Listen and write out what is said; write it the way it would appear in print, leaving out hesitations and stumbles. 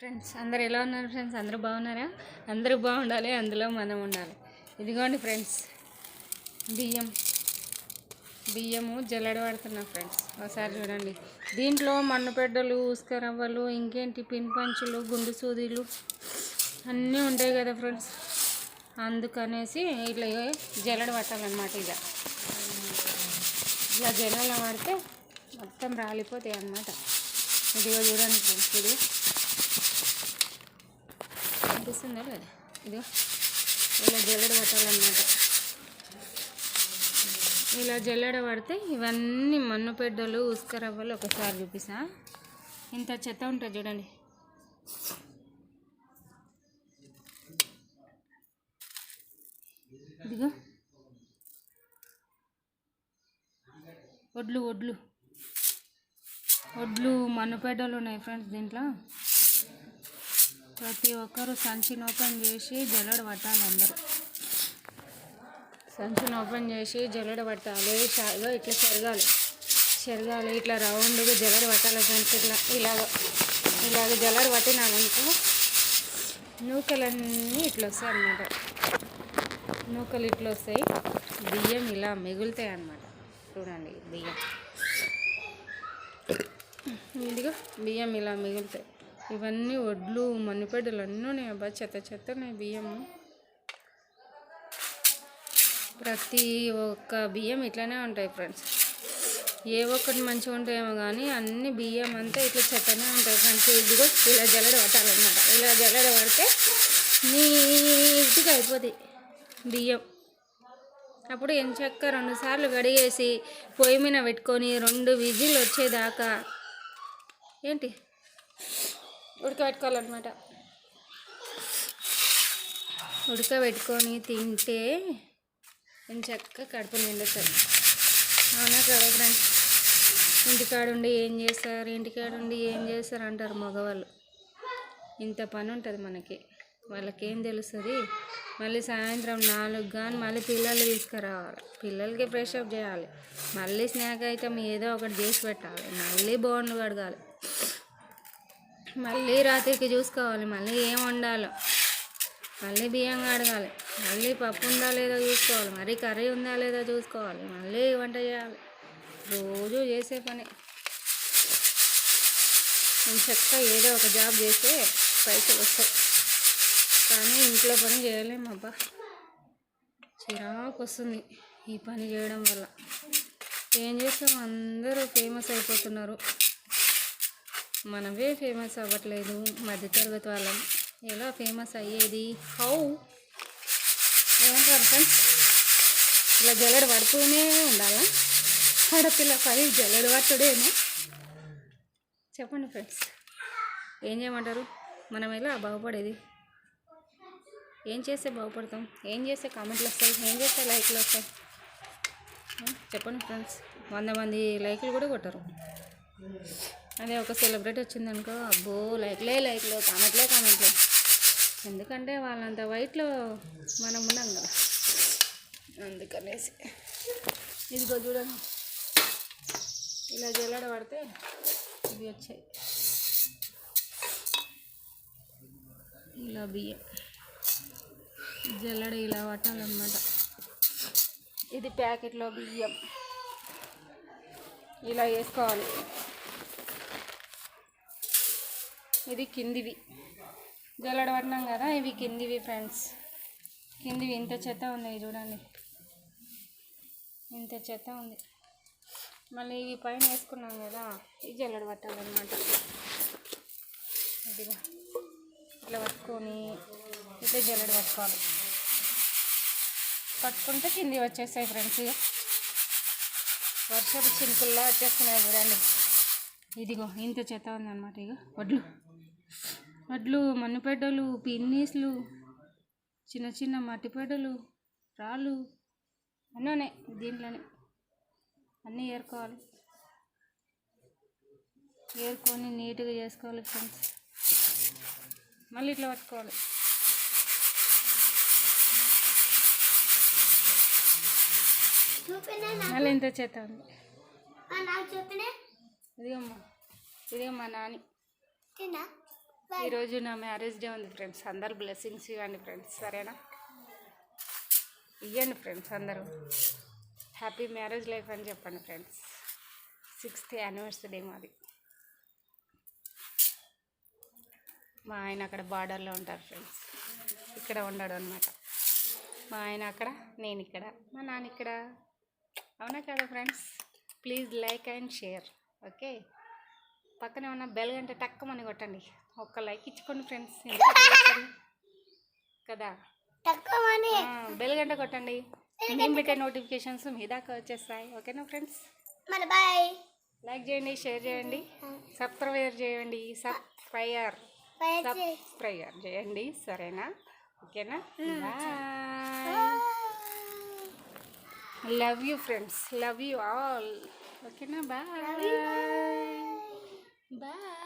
Friends అందరు ఎలా ఉన్నారు ఫ్రెండ్స్? అందరూ బాగున్నారా? అందరూ బాగుండాలి, అందులో మనం ఉండాలి. ఇదిగోండి ఫ్రెండ్స్, బియ్యము జల్లెడ పడుతున్నా ఫ్రెండ్స్. ఒకసారి చూడండి. దీంట్లో మన్నుపెడ్డలు, ఉస్కరవ్వలు, ఇంకేంటి పిన్ పంచులు, గుండు సూదీలు అన్నీ ఉంటాయి కదా ఫ్రెండ్స్. అందుకనేసి ఇట్లా జల్లెడ పట్టాలన్నమాట. ఇలా జల్లెడ పడితే మొత్తం రాలిపోతాయి అన్నమాట. ఇదిగో చూడండి ఫ్రెండ్స్, ఇది కనిపిస్తుందా లేదా? ఇదిగో ఇలా జల్లెడ పట్టాలన్నమాట. ఇలా జల్లెడ పడితే ఇవన్నీ మన్నుపెడ్డలు, ఉస్కరవ్వలు ఒకసారి చూపిస్తా. ఇంత చెత్త ఉంటుంది చూడండి. ఇదిగో వడ్లు మన్నుపెడ్డలు ఉన్నాయి ఫ్రెండ్స్. దీంట్లో ప్రతి ఒక్కరు సంచిని ఓపెన్ చేసి జల్లెడ పట్టాలి. అందరూ సంచిని ఓపెన్ చేసి జల్లెడ పట్టాలి. ఇట్లా చెరగాలి, ఇట్లా రౌండ్గా జల్లెడ పట్టాలి ఫ్రెండ్స్. ఇలాగ జల్లెడ పట్టినాలనుకో నూకలన్నీ ఇట్లా వస్తాయి అన్నమాట. నూకలు ఇట్లా వస్తాయి, బియ్యం ఇలా మిగులుతాయి అన్నమాట. చూడండి, బియ్యం ఇలా మిగులుతాయి. ఇవన్నీ వడ్లు, మన్నుపెడ్డలు అన్నీ ఉన్నాయి. అబ్బా, చెత్త ఉన్నాయి బియ్యము. ప్రతి ఒక్క బియ్యం ఇట్లానే ఉంటాయి ఫ్రెండ్స్. ఏ ఒక్కటి మంచిగా ఉంటాయేమో కానీ అన్ని బియ్యం అంతా ఇట్లా చెత్తనే ఉంటాయి ఫ్రెండ్స్. ఇదిగో ఇలా జల్లెడ పట్టాలన్నమాట. ఇలా జల్లెడ పడితే నీట్గా అయిపోతాయి బియ్యం. అప్పుడు ఎంచక్క 2 సార్లు కడిగేసి పొయ్యి మీద పెట్టుకొని 2 విజిల్ వచ్చేదాకా ఉడకబెట్టుకోవాలన్నమాట. ఉడకబెట్టుకొని తింటే ఎంచక్క కడుపు నిండుతుంది. అవునా కదా ఫ్రెండ్స్? ఇంటికాడుండి ఏం చేస్తారు అంటారు మగవాళ్ళు. ఇంత పని ఉంటుంది మనకి. వాళ్ళకేం తెలుస్తుంది? మళ్ళీ సాయంత్రం 4 కానీ మళ్ళీ పిల్లలు తీసుకురావాలి, పిల్లలకి ఫ్రెష్ అప్ చేయాలి, మళ్ళీ స్నాక్ ఐటమ్ ఏదో ఒకటి చేసి పెట్టాలి, మళ్ళీ బోన్లు కడగాలి, మళ్ళీ రాత్రికి చూసుకోవాలి, మళ్ళీ ఏం వండాలో, మళ్ళీ బియ్యం కడగాలి, మళ్ళీ పప్పు ఉందా లేదా చూసుకోవాలి, మరీ కర్రీ ఉందా లేదా చూసుకోవాలి, మళ్ళీ వంట చేయాలి. రోజు చేసే పని. నేను చక్కగా ఏదో ఒక జాబ్ చేస్తే పైసలు వస్తాయి, కానీ ఇంట్లో పని చేయలేము. అబ్బా, చిరాకు వస్తుంది ఈ పని చేయడం వల్ల. ఏం చేస్తాం, అందరూ ఫేమస్ అయిపోతున్నారు, మనమే ఫేమస్ అవ్వట్లేదు. మధ్యతరగతి వాళ్ళం ఎలా ఫేమస్ అయ్యేది? హౌ? ఏమంటారు ఫ్రెండ్స్? ఇలా జల్లెడ పడుతూనే ఉండాలా? ఆడపిల్ల పని జల్లెడ పట్టుడేనా? చెప్పండి ఫ్రెండ్స్, ఏం చేయమంటారు? మనం ఎలా బాగుపడేది? ఏం చేస్తే బాగుపడతాం? ఏం చేస్తే కామెంట్లు వస్తాయి? ఏం చేస్తే లైక్లు వస్తాయి? చెప్పండి ఫ్రెండ్స్. 100 మంది లైక్లు కూడా కొట్టరు. అదే ఒక సెలబ్రిటీ వచ్చిందనుకో, అబ్బో లైక్లే కామెంట్లు. ఎందుకంటే వాళ్ళంత వైట్లో మనం ఉన్నాం కదా, అందుకనేసి. ఇదిగో చూడండి, ఇలా జల్లెడ పడితే ఇవి వచ్చాయి. ఇలా బియ్యం జల్లెడ ఇలా పట్టాలన్నమాట. ఇది ప్యాకెట్లో బియ్యం ఇలా వేసుకోవాలి. ఇది కిందివి జల్లెడ పట్టినాం కదా, ఇవి కిందివి ఫ్రెండ్స్. కిందివి ఇంత చెత్త ఉన్నాయి చూడండి, ఇంత చెత్త ఉంది. మళ్ళీ ఇవి పైన వేసుకున్నాం కదా, ఇది జల్లెడ పట్టాలన్నమాట. ఇదిగా ఇట్లా పట్టుకొని ఇట్లా జల్లెడ పట్టుకోవాలి. పట్టుకుంటే కింది వచ్చేస్తాయి ఫ్రెండ్స్. ఇక వర్షపు చినుకుల్లా వచ్చేస్తున్నాయి చూడండి. ఇదిగో ఇంత చెత్త ఉందన్నమాట. ఇక వడ్లు, మన్నుపెడ్డలు, పిన్నీస్లు, చిన్న మట్టిపెడ్డలు, రాళ్ళు అన్నీ ఉన్నాయి దీంట్లోనే. అన్నీ ఏరుకొని నీట్గా చేసుకోవాలి ఫ్రెండ్స్. మళ్ళీ ఇట్లా పట్టుకోవాలి. మళ్ళీ ఇంత చెత్త ఉంది. ఇదిగమ్మా నాని ఈరోజు నా మ్యారేజ్ డే ఉంది ఫ్రెండ్స్. అందరు బ్లెస్సింగ్స్ ఇవ్వండి ఫ్రెండ్స్, సరేనా? ఇవ్వండి ఫ్రెండ్స్, అందరూ హ్యాపీ మ్యారేజ్ లైఫ్ అని చెప్పండి ఫ్రెండ్స్. 6th యానివర్సరీ మాది. మా ఆయన అక్కడ బార్డర్లో ఉంటారు ఫ్రెండ్స్, ఇక్కడ ఉండడు అనమాట. మా ఆయన అక్కడ, నేను ఇక్కడ, మా నాన్న ఇక్కడ. అవునా కదా friends? Please like and share, okay? పక్కనే ఉన్న బెల్ గంట టక్కమని కొట్టండి. ఒక్క లైక్ ఇచ్చుకోండి ఫ్రెండ్స్, కదా? బెల్ గంట కొట్టండి, నేను పెట్టే నోటిఫికేషన్స్ మీ దాకా వచ్చేస్తాయి. ఓకేనా ఫ్రెండ్స్? మరి బాయ్. లైక్ చేయండి, షేర్ చేయండి, సబ్స్క్రైబ్ చేయండి, సబ్స్క్రైబర్ చేయండి, సరేనా? ఓకేనా? Bye. Love you friends, love you all. ఓకేనా? Bye bye.